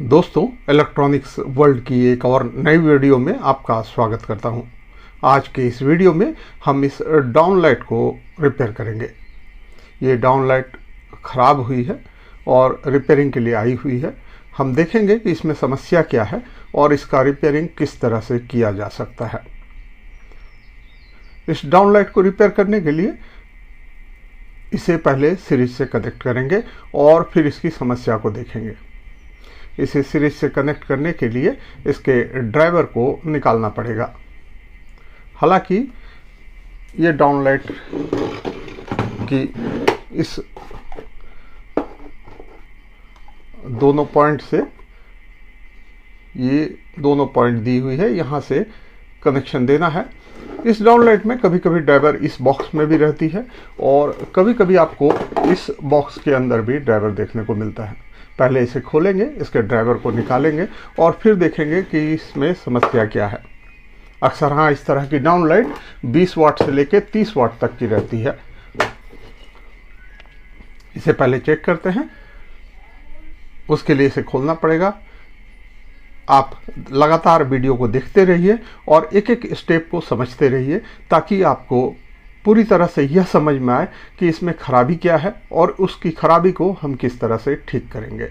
दोस्तों, electronics world की एक और नई वीडियो में आपका स्वागत करता हूं। आज के इस वीडियो में हम इस डाउनलाइट को रिपेयर करेंगे। ये डाउनलाइट ख़राब हुई है और रिपेयरिंग के लिए आई हुई है। हम देखेंगे कि इसमें समस्या क्या है और इसका रिपेयरिंग किस तरह से किया जा सकता है। इस डाउनलाइट को रिपेयर करने के लिए इसे पहले सीरीज से कनेक्ट करेंगे और फिर इसकी समस्या को देखेंगे। इसे सीरीज से कनेक्ट करने के लिए इसके ड्राइवर को निकालना पड़ेगा। हालांकि ये डाउनलाइट की इस दोनों पॉइंट से ये दोनों पॉइंट दी हुई है, यहाँ से कनेक्शन देना है। इस डाउनलाइट में कभी कभी ड्राइवर इस बॉक्स में भी रहती है और कभी कभी आपको इस बॉक्स के अंदर भी ड्राइवर देखने को मिलता है। पहले इसे खोलेंगे, इसके ड्राइवर को निकालेंगे और फिर देखेंगे कि इसमें समस्या क्या है। अक्सर हाँ, इस तरह की डाउनलाइट 20 वाट से लेकर 30 वाट तक की रहती है। इसे पहले चेक करते हैं, उसके लिए इसे खोलना पड़ेगा। आप लगातार वीडियो को देखते रहिए और एक एक स्टेप को समझते रहिए ताकि आपको पूरी तरह से यह समझ में आए कि इसमें खराबी क्या है और उसकी खराबी को हम किस तरह से ठीक करेंगे।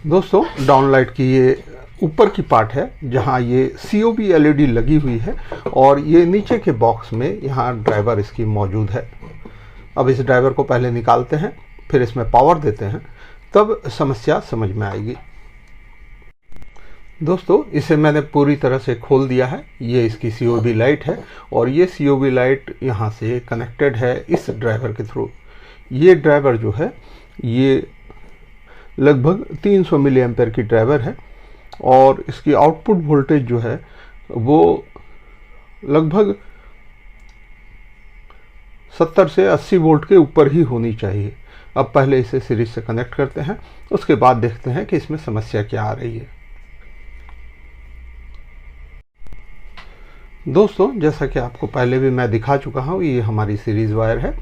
दोस्तों, डाउनलाइट की ये ऊपर की पार्ट है जहां ये COB LED लगी हुई है और ये नीचे के बॉक्स में यहाँ ड्राइवर इसकी मौजूद है। अब इस ड्राइवर को पहले निकालते हैं, फिर इसमें पावर देते हैं, तब समस्या समझ में आएगी। दोस्तों, इसे मैंने पूरी तरह से खोल दिया है। ये इसकी COB लाइट है और ये COB लाइट यहाँ से कनेक्टेड है इस ड्राइवर के थ्रू। ये ड्राइवर जो है ये लगभग 300 मिली एम्पेयर की ड्राइवर है और इसकी आउटपुट वोल्टेज जो है वो लगभग 70 से 80 वोल्ट के ऊपर ही होनी चाहिए। अब पहले इसे सीरीज से कनेक्ट करते हैं, उसके बाद देखते हैं कि इसमें समस्या क्या आ रही है। दोस्तों, जैसा कि आपको पहले भी मैं दिखा चुका हूँ, ये हमारी सीरीज़ वायर है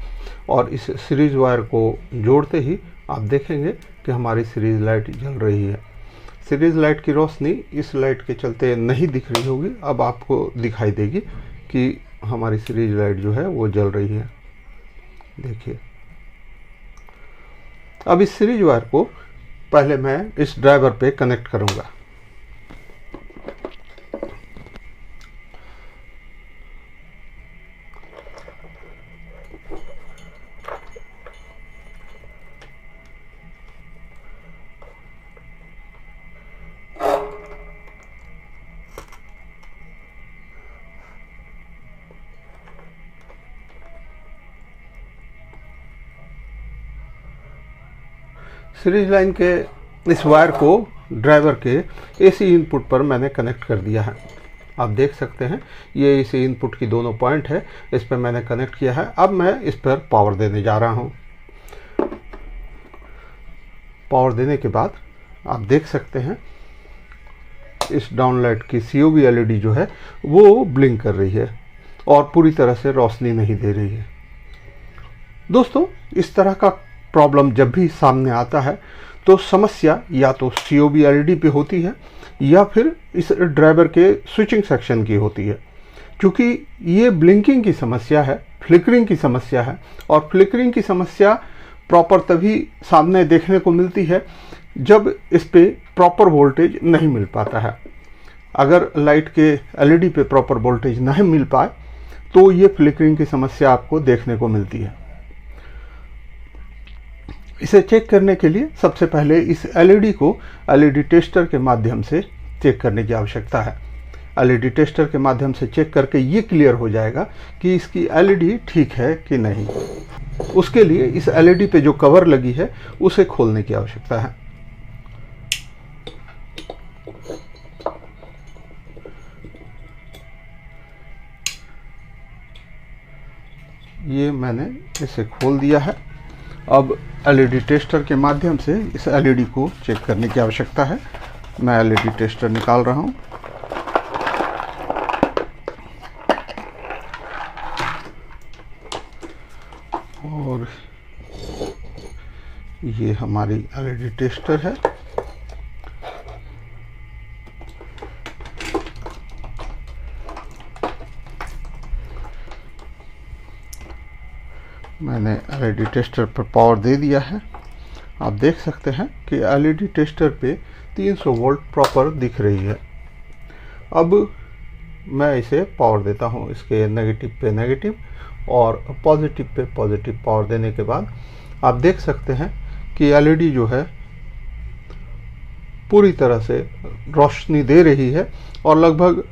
और इस सीरीज़ वायर को जोड़ते ही आप देखेंगे कि हमारी सीरीज़ लाइट जल रही है। सीरीज़ लाइट की रोशनी इस लाइट के चलते नहीं दिख रही होगी, अब आपको दिखाई देगी कि हमारी सीरीज़ लाइट जो है वो जल रही है। देखिए, अब इस सीरीज़ वायर को पहले मैं इस ड्राइवर पे कनेक्ट करूँगा। सीरीज लाइन के इस वायर को ड्राइवर के AC इनपुट पर मैंने कनेक्ट कर दिया है। आप देख सकते हैं ये AC इनपुट की दोनों पॉइंट है, इस पर मैंने कनेक्ट किया है। अब मैं इस पर पावर देने जा रहा हूं। पावर देने के बाद आप देख सकते हैं इस डाउनलाइट की COB LED जो है वो ब्लिंक कर रही है और पूरी तरह से रोशनी नहीं दे रही है। दोस्तों, इस तरह का प्रॉब्लम जब भी सामने आता है तो समस्या या तो COB LED पे होती है या फिर इस ड्राइवर के स्विचिंग सेक्शन की होती है। क्योंकि ये ब्लिंकिंग की समस्या है, फ्लिकरिंग की समस्या है और फ्लिकरिंग की समस्या प्रॉपर तभी सामने देखने को मिलती है जब इस पे प्रॉपर वोल्टेज नहीं मिल पाता है। अगर लाइट के LED पे प्रॉपर वोल्टेज नहीं मिल पाए तो ये फ्लिकरिंग की समस्या आपको देखने को मिलती है। इसे चेक करने के लिए सबसे पहले इस LED को LED टेस्टर के माध्यम से चेक करने की आवश्यकता है। LED टेस्टर के माध्यम से चेक करके ये क्लियर हो जाएगा कि इसकी LED ठीक है कि नहीं। उसके लिए इस LED पे जो कवर लगी है उसे खोलने की आवश्यकता है। ये मैंने इसे खोल दिया है। अब LED टेस्टर के माध्यम से इस LED को चेक करने की आवश्यकता है। मैं LED टेस्टर निकाल रहा हूँ। और ये हमारी LED टेस्टर है। मैंने एलईडी टेस्टर पर पावर दे दिया है। आप देख सकते हैं कि एलईडी टेस्टर पे 300 वोल्ट प्रॉपर दिख रही है। अब मैं इसे पावर देता हूँ, इसके नेगेटिव पे नेगेटिव और पॉजिटिव पे पॉजिटिव पावर देने के बाद आप देख सकते हैं कि एलईडी जो है पूरी तरह से रोशनी दे रही है और लगभग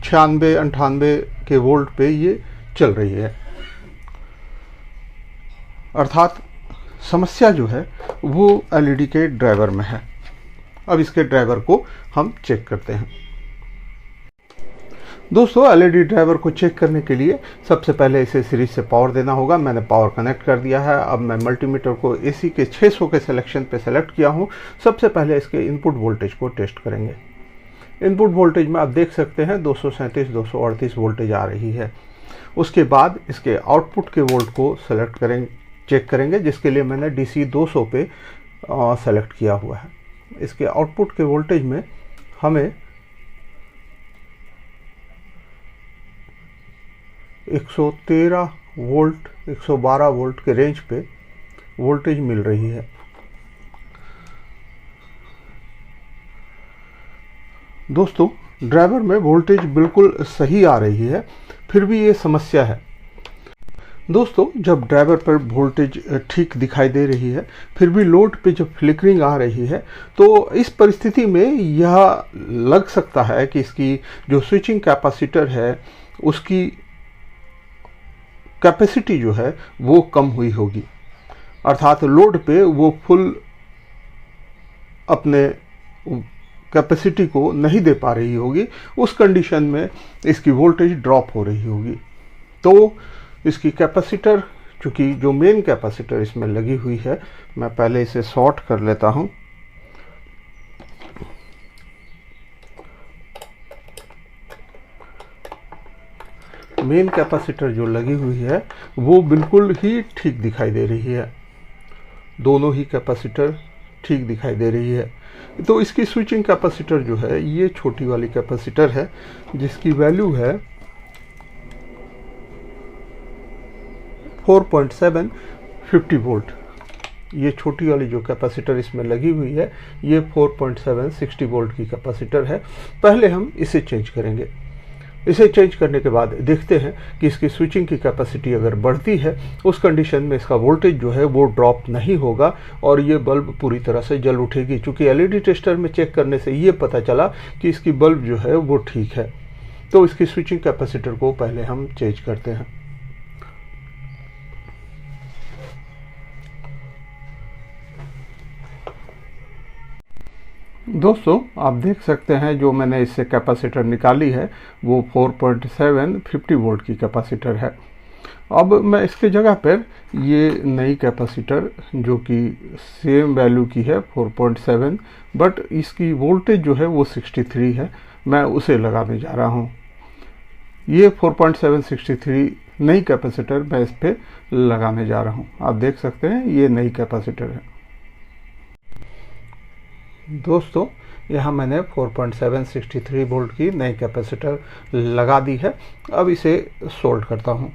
96-98 के वोल्ट पे ये चल रही है। अर्थात समस्या जो है वो एलईडी के ड्राइवर में है। अब इसके ड्राइवर को हम चेक करते हैं। दोस्तों, एलईडी ड्राइवर को चेक करने के लिए सबसे पहले इसे सीरीज से पावर देना होगा। मैंने पावर कनेक्ट कर दिया है। अब मैं मल्टीमीटर को एसी के 600 के सिलेक्शन पे सेलेक्ट किया हूँ। सबसे पहले इसके इनपुट वोल्टेज को टेस्ट करेंगे। इनपुट वोल्टेज में आप देख सकते हैं 237-238 वोल्टेज आ रही है। उसके बाद इसके आउटपुट के वोल्ट को सेलेक्ट करेंगे, चेक करेंगे, जिसके लिए मैंने DC 200 पे सेलेक्ट किया हुआ है। इसके आउटपुट के वोल्टेज में हमें 113 वोल्ट 112 वोल्ट के रेंज पे वोल्टेज मिल रही है। दोस्तों, ड्राइवर में वोल्टेज बिल्कुल सही आ रही है, फिर भी ये समस्या है। दोस्तों, जब ड्राइवर पर वोल्टेज ठीक दिखाई दे रही है फिर भी लोड पे जब फ्लिकरिंग आ रही है तो इस परिस्थिति में यह लग सकता है कि इसकी जो स्विचिंग कैपेसिटर है उसकी कैपेसिटी जो है वो कम हुई होगी। अर्थात लोड पे वो फुल अपने कैपेसिटी को नहीं दे पा रही होगी। उस कंडीशन में इसकी वोल्टेज ड्रॉप हो रही होगी। तो इसकी कैपेसिटर, चूँकि जो मेन कैपेसिटर इसमें लगी हुई है, मैं पहले इसे शॉर्ट कर लेता हूँ। मेन कैपेसिटर जो लगी हुई है वो बिल्कुल ही ठीक दिखाई दे रही है। दोनों ही कैपेसिटर ठीक दिखाई दे रही है। तो इसकी स्विचिंग कैपेसिटर जो है ये छोटी वाली कैपेसिटर है जिसकी वैल्यू है 4.7 50 वोल्ट। ये छोटी वाली जो कैपेसिटर इसमें लगी हुई है ये 4.7 60 वोल्ट की कैपेसिटर है। पहले हम इसे चेंज करेंगे। इसे चेंज करने के बाद देखते हैं कि इसकी स्विचिंग की कैपेसिटी अगर बढ़ती है उस कंडीशन में इसका वोल्टेज जो है वो ड्रॉप नहीं होगा और ये बल्ब पूरी तरह से जल उठेगी। चूँकि एलईडी टेस्टर में चेक करने से ये पता चला कि इसकी बल्ब जो है वो ठीक है। तो इसकी स्विचिंग कैपेसिटर को पहले हम चेंज करते हैं। दोस्तों, आप देख सकते हैं जो मैंने इससे कैपेसिटर निकाली है वो 4.7 50 वोल्ट की कैपेसिटर है। अब मैं इसके जगह पर ये नई कैपेसिटर जो कि सेम वैल्यू की है 4.7 बट इसकी वोल्टेज जो है वो 63 है, मैं उसे लगाने जा रहा हूँ। ये 4.763 नई कैपेसिटर मैं इस पर लगाने जा रहा हूँ। आप देख सकते हैं ये नई कैपेसिटर है। दोस्तों, यहाँ मैंने 4.763 वोल्ट की नई कैपेसिटर लगा दी है। अब इसे सोल्ड करता हूँ।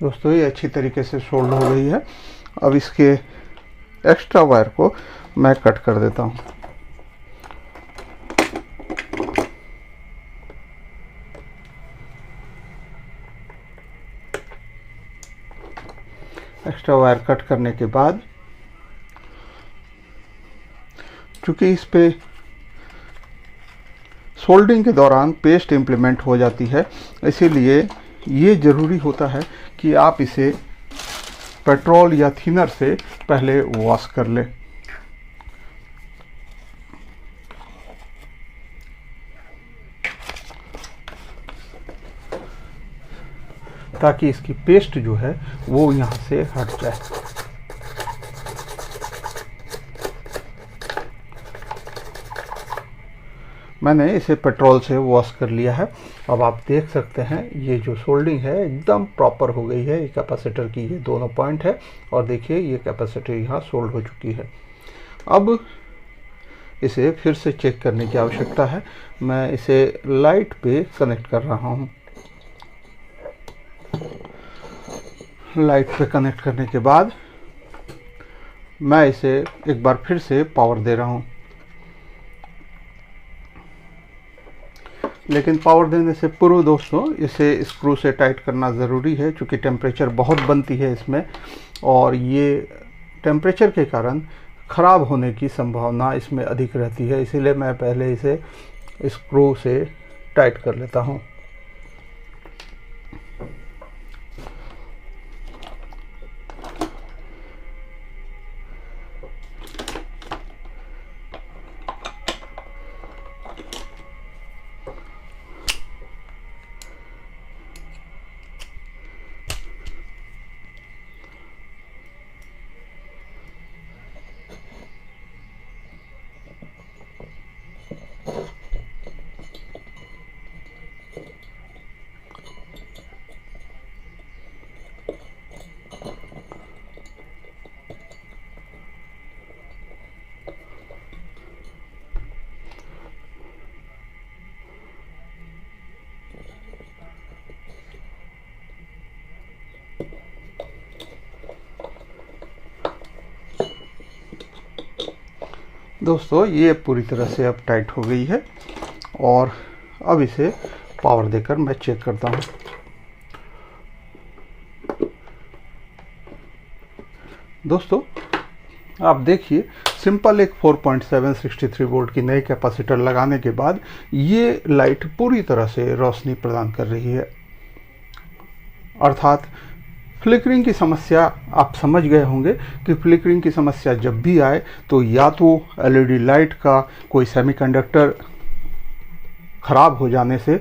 दोस्तों, ये अच्छी तरीके से सोल्ड हो गई है। अब इसके एक्स्ट्रा वायर को मैं कट कर देता हूँ। एक्स्ट्रा वायर कट करने के बाद चूँकि इस पे सोल्डिंग के दौरान पेस्ट इम्प्लीमेंट हो जाती है, इसीलिए ये ज़रूरी होता है कि आप इसे पेट्रोल या थिनर से पहले वॉश कर लें। ताकि इसकी पेस्ट जो है वो यहाँ से हट जाए। मैंने इसे पेट्रोल से वॉश कर लिया है। अब आप देख सकते हैं ये जो सोल्डिंग है एकदम प्रॉपर हो गई है। ये कैपेसिटर की ये दोनों पॉइंट है और देखिए ये कैपेसिटर यहाँ सोल्ड हो चुकी है। अब इसे फिर से चेक करने की आवश्यकता है। मैं इसे लाइट पे कनेक्ट कर रहा हूँ। लाइट पे कनेक्ट करने के बाद मैं इसे एक बार फिर से पावर दे रहा हूँ, लेकिन पावर देने से पूर्व दोस्तों इसे स्क्रू से टाइट करना ज़रूरी है, क्योंकि टेम्परेचर बहुत बनती है इसमें और ये टेम्परेचर के कारण ख़राब होने की संभावना इसमें अधिक रहती है। इसीलिए मैं पहले इसे स्क्रू से टाइट कर लेता हूँ। दोस्तों ये पूरी तरह से अब टाइट हो गई है और अब इसे पावर देकर मैं चेक करता हूँ। दोस्तों आप देखिए सिंपल एक 4.763 वोल्ट की नई कैपेसिटर लगाने के बाद ये लाइट पूरी तरह से रोशनी प्रदान कर रही है। अर्थात फ्लिकरिंग की समस्या आप समझ गए होंगे कि फ्लिकरिंग की समस्या जब भी आए तो या तो एलईडी लाइट का कोई सेमीकंडक्टर ख़राब हो जाने से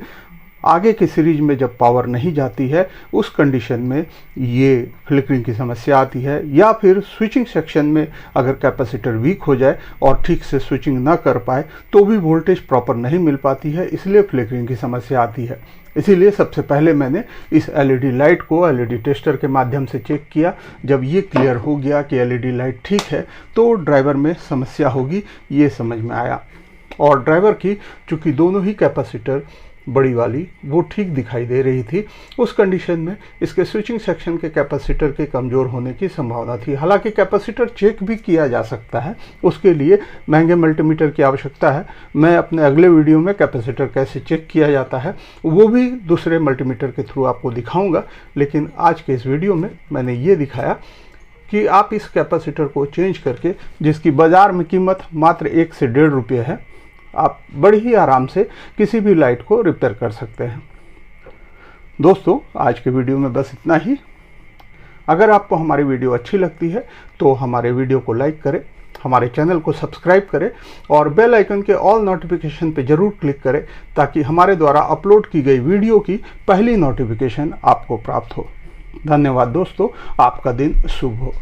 आगे की सीरीज में जब पावर नहीं जाती है उस कंडीशन में ये फ्लिकरिंग की समस्या आती है, या फिर स्विचिंग सेक्शन में अगर कैपेसिटर वीक हो जाए और ठीक से स्विचिंग ना कर पाए तो भी वोल्टेज प्रॉपर नहीं मिल पाती है, इसलिए फ्लिकरिंग की समस्या आती है। इसीलिए सबसे पहले मैंने इस एलईडी लाइट को एलईडी टेस्टर के माध्यम से चेक किया। जब ये क्लियर हो गया कि एलईडी लाइट ठीक है तो ड्राइवर में समस्या होगी ये समझ में आया। और ड्राइवर की चूँकि दोनों ही कैपेसिटर बड़ी वाली वो ठीक दिखाई दे रही थी, उस कंडीशन में इसके स्विचिंग सेक्शन के कैपेसिटर के कमज़ोर होने की संभावना थी। हालांकि कैपेसिटर चेक भी किया जा सकता है, उसके लिए महंगे मल्टीमीटर की आवश्यकता है। मैं अपने अगले वीडियो में कैपेसिटर कैसे चेक किया जाता है वो भी दूसरे मल्टीमीटर के थ्रू आपको दिखाऊँगा, लेकिन आज के इस वीडियो में मैंने ये दिखाया कि आप इस कैपेसिटर को चेंज करके, जिसकी बाज़ार में कीमत मात्र 1 से 1.5 रुपये है, आप बड़ी ही आराम से किसी भी लाइट को रिपेयर कर सकते हैं। दोस्तों आज के वीडियो में बस इतना ही। अगर आपको हमारी वीडियो अच्छी लगती है तो हमारे वीडियो को लाइक करें, हमारे चैनल को सब्सक्राइब करें और बेल आइकन के ऑल नोटिफिकेशन पे ज़रूर क्लिक करें ताकि हमारे द्वारा अपलोड की गई वीडियो की पहली नोटिफिकेशन आपको प्राप्त हो। धन्यवाद दोस्तों, आपका दिन शुभ हो।